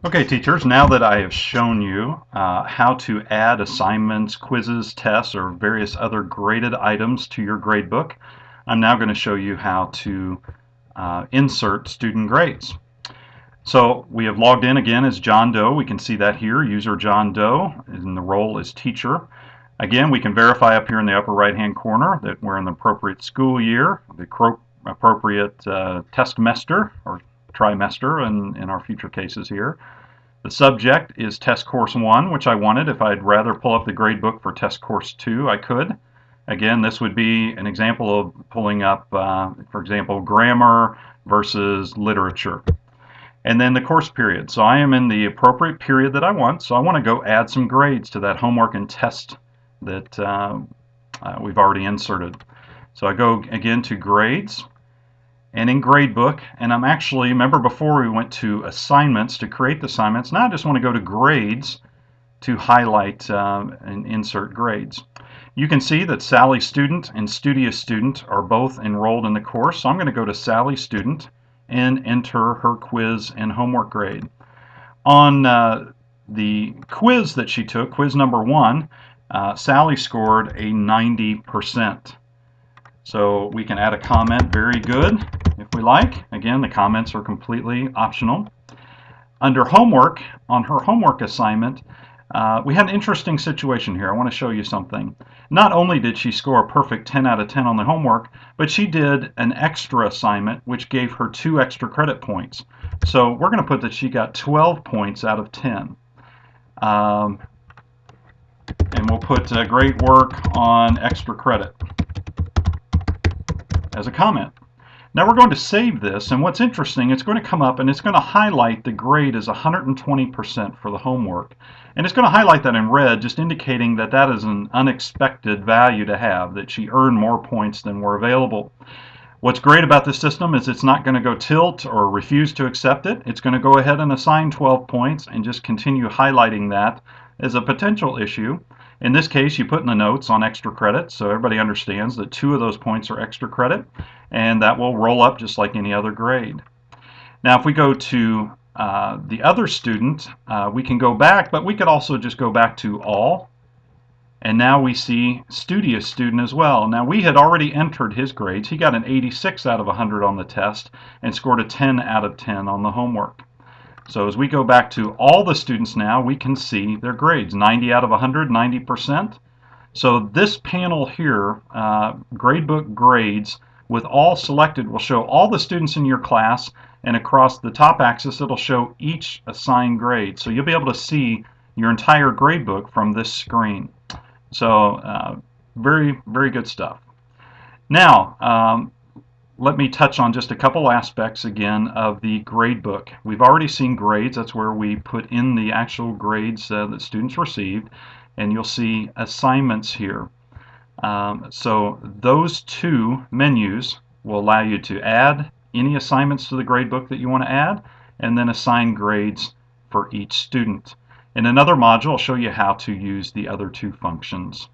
Okay, teachers, now that I have shown you how to add assignments, quizzes, tests, or various other graded items to your gradebook, I'm now going to show you how to insert student grades. So we have logged in again as John Doe. We can see that here, user John Doe, and the role is teacher. Again, we can verify up here in the upper right-hand corner that we're in the appropriate school year, the appropriate testmester or trimester in our future cases here. The subject is Test Course 1, which I wanted. If I'd rather pull up the gradebook for Test Course 2, I could. Again, this would be an example of pulling up, for example, grammar versus literature. And then the course period. So I am in the appropriate period that I want, so I want to go add some grades to that homework and test that we've already inserted. So I go again to Grades, and in Gradebook, and I'm actually, remember before we went to assignments to create the assignments, now I just want to go to Grades to highlight and insert grades. You can see that Sally Student and Studious Student are both enrolled in the course, so I'm going to go to Sally Student and enter her quiz and homework grade. On the quiz that she took, quiz number 1, Sally scored a 90%. So we can add a comment, very good, if we like. Again, the comments are completely optional. Under homework, on her homework assignment, we had an interesting situation here. I want to show you something. Not only did she score a perfect 10 out of 10 on the homework, but she did an extra assignment, which gave her 2 extra credit points. So we're going to put that she got 12 points out of 10. And we'll put great work on extra credit as a comment. Now we're going to save this, and what's interesting, it's going to come up and it's going to highlight the grade as 120% for the homework. And it's going to highlight that in red, just indicating that that is an unexpected value to have, that she earned more points than were available. What's great about this system is it's not going to go tilt or refuse to accept it. It's going to go ahead and assign 12 points and just continue highlighting that as a potential issue. In this case, you put in the notes on extra credit, so everybody understands that 2 of those points are extra credit, and that will roll up just like any other grade. Now, if we go to the other student, we can go back, but we could also just go back to all, and now we see Studious Student as well. Now, we had already entered his grades. He got an 86 out of 100 on the test and scored a 10 out of 10 on the homework. So as we go back to all the students now, we can see their grades, 90 out of 100, 90%. So this panel here, Gradebook Grades, with all selected, will show all the students in your class, and across the top axis, it'll show each assigned grade. So you'll be able to see your entire gradebook from this screen. So very, very good stuff. Now, let me touch on just a couple aspects again of the gradebook. We've already seen grades. That's where we put in the actual grades that students received, and you'll see assignments here. So those 2 menus will allow you to add any assignments to the gradebook that you want to add, and then assign grades for each student. In another module, I'll show you how to use the other 2 functions.